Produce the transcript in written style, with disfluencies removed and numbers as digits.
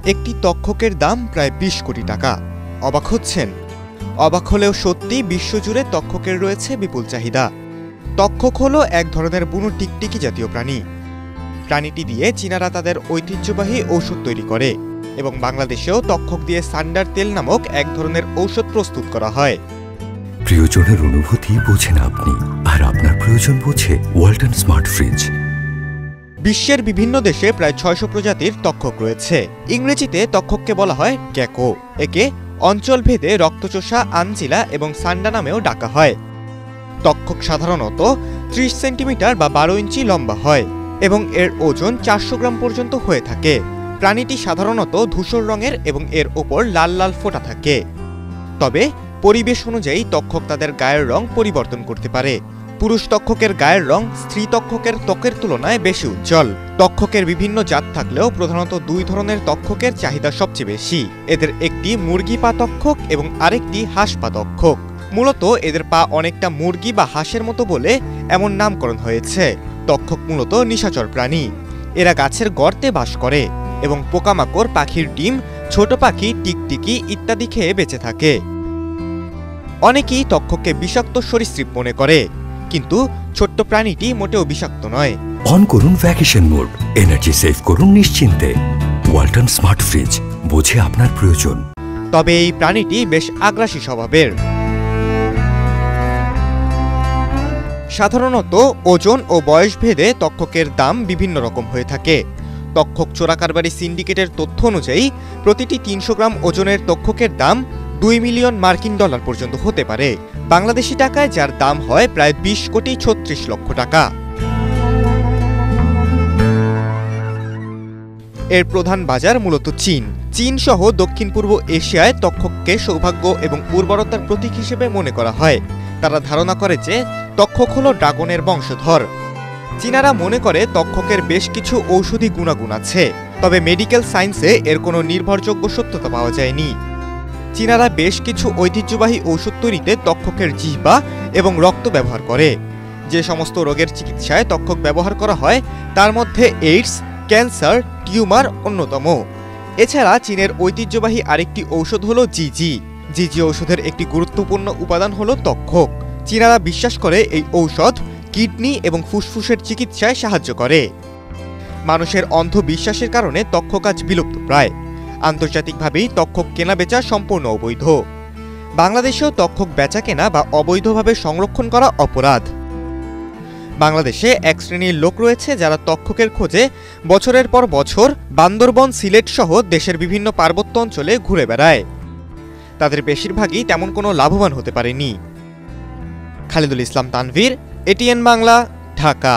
একটি তক্ষকের দাম প্রায় ২০ কোটি টাকা। অবাক হচ্ছেন? অবাক হলেও সত্যি বিশ্বজুড়ে তক্ষকের রয়েছে বিপুল চাহিদা। তক্ষক হল এক ধরনের বুনো টিকটিকি জাতীয় প্রাণী। প্রাণীটি দিয়ে চীনারা তাদের ঐতিহ্যবাহী ঔষধ তৈরি করে এবং বাংলাদেশেও তক্ষক দিয়ে সান্ডার তেল নামক এক ধরনের ঔষধ প্রস্তুত করা হয়। প্রিয়জনের অনুভূতি বোঝেন আপনি, আর আপনার প্রয়োজন বোঝে ওয়ালটন স্মার্ট ফ্রিজ। বিশ্বের বিভিন্ন দেশে প্রায় ৬০০ প্রজাতির তক্ষক রয়েছে। ইংরেজিতে তক্ষককে বলা হয় গেকো। একে অঞ্চলভেদে রক্তচোষা, আনজিলা এবং সান্ডা নামেও ডাকা হয়। তক্ষক সাধারণত ৩০ সেন্টিমিটার বা ১২ ইঞ্চি লম্বা হয় এবং এর ওজন ৪০০ গ্রাম পর্যন্ত হয়ে থাকে। প্রাণীটি সাধারণত ধূসর রঙের এবং এর ওপর লাল লাল ফোঁটা থাকে। তবে পরিবেশ অনুযায়ী তক্ষক তাদের গায়ের রং পরিবর্তন করতে পারে। পুরুষ তক্ষকের গায়ের রং স্ত্রী তক্ষকের ত্বকের তুলনায় বেশি উজ্জ্বল। তক্ষকের বিভিন্ন জাত থাকলেও প্রধানত দুই ধরনের তক্ষকের চাহিদা সবচেয়ে বেশি। এদের একটি মুরগি পা তক্ষক এবং আরেকটি হাঁস পা তক্ষক। মূলত এদের পা অনেকটা মুরগি বা হাঁসের মতো বলে এমন নামকরণ হয়েছে। তক্ষক মূলত নিশাচর প্রাণী। এরা গাছের গর্তে বাস করে এবং পোকামাকড়, পাখির ডিম, ছোট পাখি, টিকটিকি ইত্যাদি খেয়ে বেঁচে থাকে। অনেকেই তক্ষককে বিষাক্ত সরীসৃপ মনে করে, কিন্তু ছোট্ট প্রাণীটি মোটেও বিষাক্ত নয়। অন করুন ভ্যাকেশন মোড, এনার্জি সেভ করুন নিশ্চিন্তে। ওয়ালটন স্মার্ট ফ্রিজ, বোঝে আপনার প্রয়োজন। তবে এই প্রাণীটি বেশ আগ্রাসী স্বভাবের। সাধারণত ওজন ও বয়স ভেদে তক্ষকের দাম বিভিন্ন রকম হয়ে থাকে। তক্ষক চোরাকারবারি সিন্ডিকেটের তথ্য অনুযায়ী প্রতিটি ৩০০ গ্রাম ওজনের তক্ষকের দাম ২ মিলিয়ন মার্কিন ডলার পর্যন্ত হতে পারে। বাংলাদেশি টাকায় যার দাম হয় প্রায় ২০ কোটি ৩৬ লক্ষ টাকা। এর প্রধান বাজার মূলত চীন। চীন সহ দক্ষিণ পূর্ব এশিয়ায় তক্ষককে সৌভাগ্য এবং উর্বরতার প্রতীক হিসেবে মনে করা হয়। তারা ধারণা করে যে তক্ষক হল ড্রাগনের বংশধর। চীনারা মনে করে তক্ষকের বেশ কিছু ঔষধি গুণাগুণ আছে, তবে মেডিকেল সায়েন্সে এর কোনো নির্ভরযোগ্য সত্যতা পাওয়া যায়নি। চীনারা বেশ কিছু ঐতিহ্যবাহী ঔষধ তৈরিতে তক্ষকের জিহ্বা এবং রক্ত ব্যবহার করে। যে সমস্ত রোগের চিকিৎসায় তক্ষক ব্যবহার করা হয় তার মধ্যে এইডস, ক্যান্সার, টিউমার অন্যতম। এছাড়া চীনের ঐতিহ্যবাহী আরেকটি ঔষধ হল জিজি। জিজি ঔষধের একটি গুরুত্বপূর্ণ উপাদান হল তক্ষক। চীনারা বিশ্বাস করে এই ঔষধ কিডনি এবং ফুসফুসের চিকিৎসায় সাহায্য করে। মানুষের অন্ধ বিশ্বাসের কারণে তক্ষক আজ বিলুপ্তপ্রায়। আন্তর্জাতিকভাবেই তক্ষক কেনাবেচা সম্পূর্ণ অবৈধ। বাংলাদেশেও তক্ষক বেচা কেনা বা অবৈধভাবে সংরক্ষণ করা অপরাধ। বাংলাদেশে এক শ্রেণীর লোক রয়েছে যারা তক্ষকের খোঁজে বছরের পর বছর বান্দরবন, সিলেট সহ দেশের বিভিন্ন পার্বত্য অঞ্চলে ঘুরে বেড়ায়। তাদের বেশিরভাগই তেমন কোনো লাভবান হতে পারেনি। খালিদুল ইসলাম তানভীর, এটিএন বাংলা, ঢাকা।